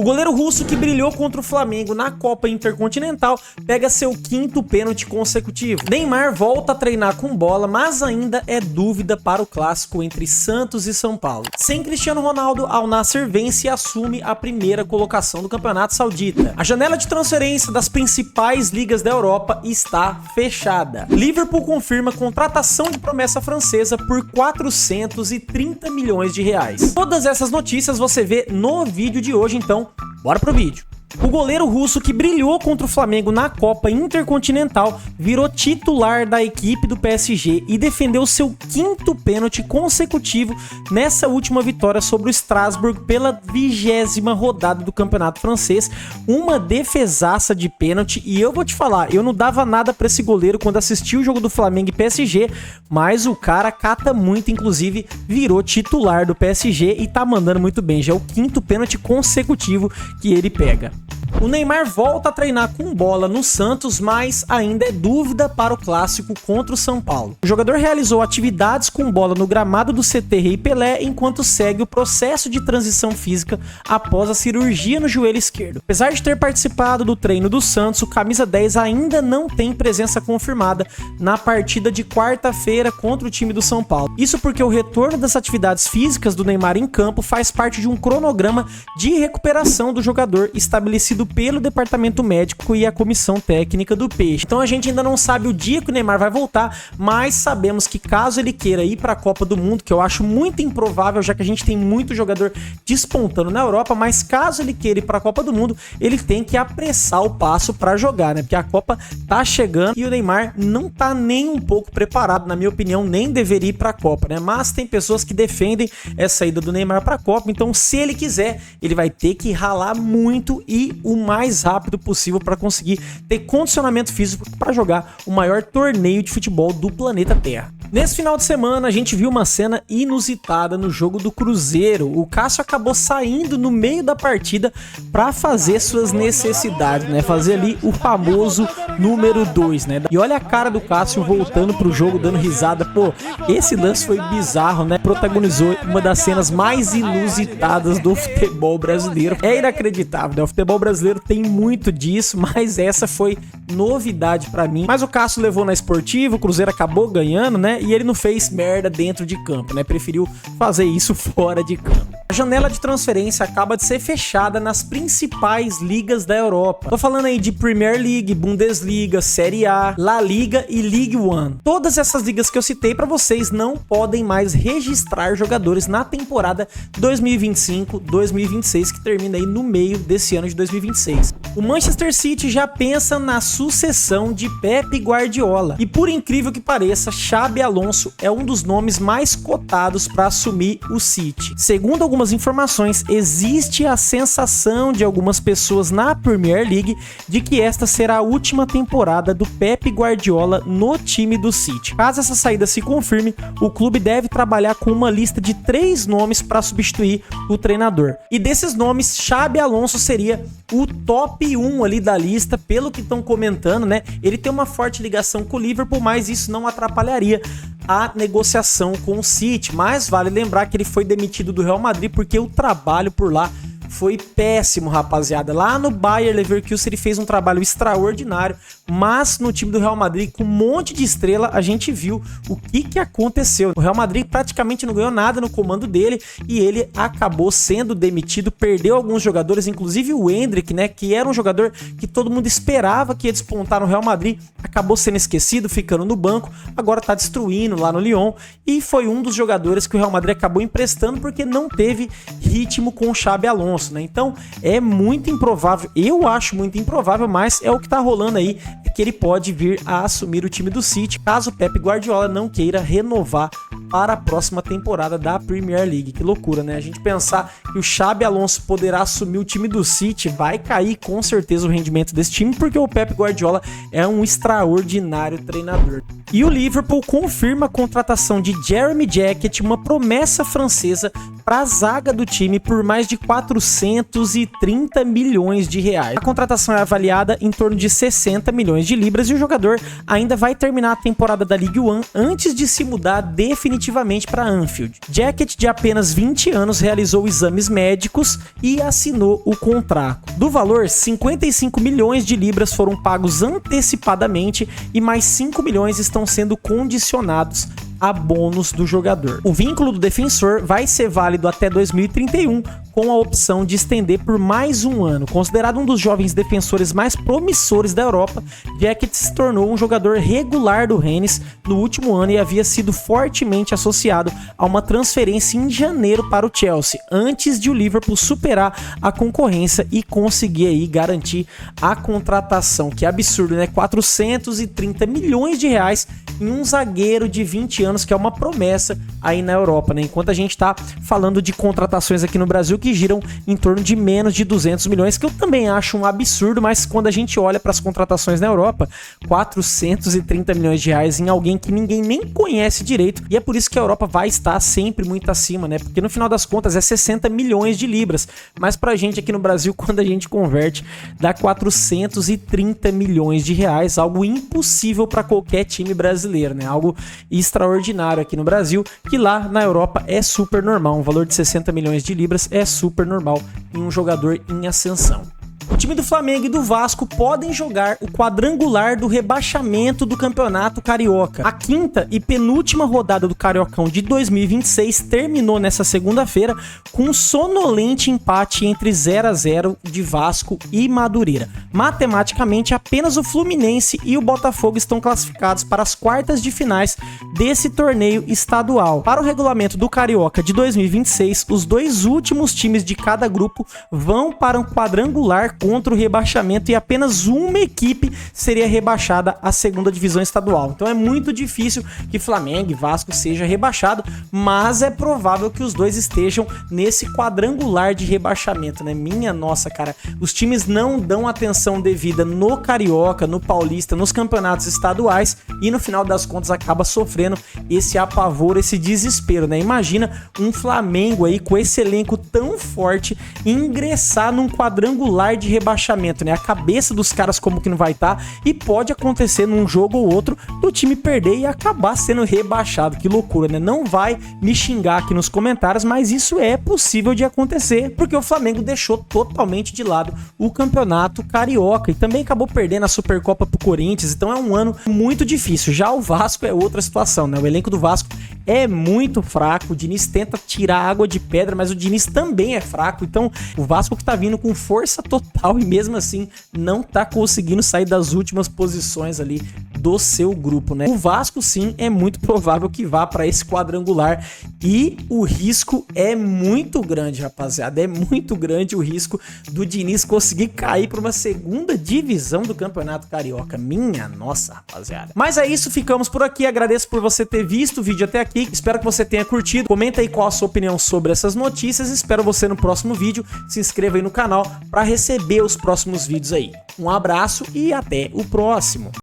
O goleiro russo que brilhou contra o Flamengo na Copa Intercontinental pega seu 5º pênalti consecutivo. Neymar volta a treinar com bola, mas ainda é dúvida para o clássico entre Santos e São Paulo. Sem Cristiano Ronaldo, Al Nassr vence e assume a primeira colocação do Campeonato Saudita. A janela de transferência das principais ligas da Europa está fechada. Liverpool confirma contratação de promessa francesa por 430 milhões de reais. Todas essas notícias você vê no vídeo de hoje, então bora pro vídeo. O goleiro russo que brilhou contra o Flamengo na Copa Intercontinental virou titular da equipe do PSG e defendeu seu 5º pênalti consecutivo nessa última vitória sobre o Strasbourg pela 20ª rodada do Campeonato Francês. Uma defesaça de pênalti, e eu vou te falar, eu não dava nada pra esse goleiro quando assisti o jogo do Flamengo e PSG, mas o cara cata muito, inclusive virou titular do PSG e tá mandando muito bem. Já é o 5º pênalti consecutivo que ele pega. O Neymar volta a treinar com bola no Santos, mas ainda é dúvida para o clássico contra o São Paulo. O jogador realizou atividades com bola no gramado do CT Rei Pelé enquanto segue o processo de transição física após a cirurgia no joelho esquerdo. Apesar de ter participado do treino do Santos, o camisa 10 ainda não tem presença confirmada na partida de quarta-feira contra o time do São Paulo. Isso porque o retorno das atividades físicas do Neymar em campo faz parte de um cronograma de recuperação do jogador estabelecido pelo departamento médico e a comissão técnica do Peixe. Então a gente ainda não sabe o dia que o Neymar vai voltar, mas sabemos que caso ele queira ir para a Copa do Mundo, que eu acho muito improvável, já que a gente tem muito jogador despontando na Europa, mas caso ele queira ir para a Copa do Mundo, ele tem que apressar o passo para jogar, né? Porque a Copa tá chegando e o Neymar não tá nem um pouco preparado, na minha opinião, nem deveria ir para a Copa, né? Mas tem pessoas que defendem essa ida do Neymar para a Copa, então se ele quiser, ele vai ter que ralar muito e o mais rápido possível para conseguir ter condicionamento físico para jogar o maior torneio de futebol do planeta Terra. Nesse final de semana a gente viu uma cena inusitada no jogo do Cruzeiro. O Cássio acabou saindo no meio da partida para fazer suas necessidades, né? Fazer ali o famoso número 2, né? E olha a cara do Cássio voltando pro jogo, dando risada. Pô, esse lance foi bizarro, né? Protagonizou uma das cenas mais inusitadas do futebol brasileiro. É inacreditável, né? O futebol brasileiro tem muito disso, mas essa foi novidade pra mim. Mas o Cássio levou na esportiva, o Cruzeiro acabou ganhando, né? E ele não fez merda dentro de campo, né? Preferiu fazer isso fora de campo. A janela de transferência acaba de ser fechada nas principais ligas da Europa. Tô falando aí de Premier League, Bundesliga, Série A, La Liga e League One. Todas essas ligas que eu citei pra vocês não podem mais registrar jogadores na temporada 2025-2026, que termina aí no meio desse ano de 2026. O Manchester City já pensa na sucessão de Pep Guardiola. E por incrível que pareça, Xabi Alonso é um dos nomes mais cotados para assumir o City. Segundo algumas informações, existe a sensação de algumas pessoas na Premier League de que esta será a última temporada do Pep Guardiola no time do City. Caso essa saída se confirme, o clube deve trabalhar com uma lista de 3 nomes para substituir o treinador. E desses nomes, Xabi Alonso seria o top 1 ali da lista, pelo que estão comentando, né? Ele tem uma forte ligação com o Liverpool, mas isso não atrapalharia a negociação com o City. Mas vale lembrar que ele foi demitido do Real Madrid porque o trabalho por lá foi péssimo, rapaziada. Lá no Bayer Leverkusen ele fez um trabalho extraordinário, mas no time do Real Madrid, com um monte de estrela, a gente viu o que aconteceu. O Real Madrid praticamente não ganhou nada no comando dele e ele acabou sendo demitido, perdeu alguns jogadores, inclusive o Endrick, né, que era um jogador que todo mundo esperava que ia despontar no Real Madrid, acabou sendo esquecido, ficando no banco, agora tá destruindo lá no Lyon, e foi um dos jogadores que o Real Madrid acabou emprestando porque não teve ritmo com o Xabi Alonso, né? Então é muito improvável, eu acho muito improvável, mas é o que tá rolando aí, é que ele pode vir a assumir o time do City caso o Pep Guardiola não queira renovar para a próxima temporada da Premier League. Que loucura, né? A gente pensar que o Xabi Alonso poderá assumir o time do City, vai cair com certeza o rendimento desse time, porque o Pep Guardiola é um extraordinário treinador. E o Liverpool confirma a contratação de Jeremy Jackett, uma promessa francesa, para a zaga do time por mais de 430 milhões de reais. A contratação é avaliada em torno de 60 milhões de libras e o jogador ainda vai terminar a temporada da Ligue 1 antes de se mudar definitivamente para Anfield. Jacket, de apenas 20 anos, realizou exames médicos e assinou o contrato. Do valor, 55 milhões de libras foram pagos antecipadamente e mais 5 milhões estão sendo condicionados a bônus do jogador. O vínculo do defensor vai ser válido até 2031, com a opção de estender por mais um ano. Considerado um dos jovens defensores mais promissores da Europa, Jacket se tornou um jogador regular do Rennes no último ano e havia sido fortemente associado a uma transferência em janeiro para o Chelsea, antes de o Liverpool superar a concorrência e conseguir aí garantir a contratação. Que absurdo, né? 430 milhões de reais em um zagueiro de 20 anos, que é uma promessa aí na Europa, né? Enquanto a gente tá falando de contratações aqui no Brasil que giram em torno de menos de 200 milhões, que eu também acho um absurdo, mas quando a gente olha para as contratações na Europa, 430 milhões de reais em alguém que ninguém nem conhece direito, e é por isso que a Europa vai estar sempre muito acima, né? Porque no final das contas é 60 milhões de libras, mas pra gente aqui no Brasil, quando a gente converte, dá 430 milhões de reais, algo impossível para qualquer time brasileiro, né? Algo extraordinário aqui no Brasil, que lá na Europa é super normal. Um valor de 60 milhões de libras é super normal em um jogador em ascensão. O time do Flamengo e do Vasco podem jogar o quadrangular do rebaixamento do Campeonato Carioca. A quinta e penúltima rodada do Cariocão de 2026 terminou nessa segunda-feira com um sonolente empate entre 0-0 de Vasco e Madureira. Matematicamente, apenas o Fluminense e o Botafogo estão classificados para as quartas de finais desse torneio estadual. Para o regulamento do Carioca de 2026, os dois últimos times de cada grupo vão para um quadrangular contra o rebaixamento e apenas uma equipe seria rebaixada à segunda divisão estadual. Então é muito difícil que Flamengo e Vasco seja rebaixado, mas é provável que os dois estejam nesse quadrangular de rebaixamento, né? Minha nossa, cara, os times não dão atenção devida no Carioca, no Paulista, nos campeonatos estaduais e no final das contas acaba sofrendo esse apavoro, esse desespero, né? Imagina um Flamengo aí com esse elenco tão forte ingressar num quadrangular de rebaixamento, né? A cabeça dos caras como que não vai estar, e pode acontecer num jogo ou outro do time perder e acabar sendo rebaixado. Que loucura, né? Não vai me xingar aqui nos comentários, mas isso é possível de acontecer, porque o Flamengo deixou totalmente de lado o Campeonato Carioca e também acabou perdendo a Supercopa pro Corinthians, então é um ano muito difícil. Já o Vasco é outra situação, né? O elenco do Vasco é muito fraco, o Diniz tenta tirar água de pedra, mas o Diniz também é fraco, então o Vasco que tá vindo com força total e mesmo assim não tá conseguindo sair das últimas posições ali do seu grupo, né? O Vasco sim é muito provável que vá para esse quadrangular e o risco é muito grande, rapaziada, é muito grande o risco do Diniz conseguir cair para uma segunda divisão do Campeonato Carioca. Minha nossa, rapaziada. Mas é isso, ficamos por aqui, agradeço por você ter visto o vídeo até aqui, espero que você tenha curtido, comenta aí qual a sua opinião sobre essas notícias, espero você no próximo vídeo, se inscreva aí no canal para receber os próximos vídeos aí. Um abraço e até o próximo.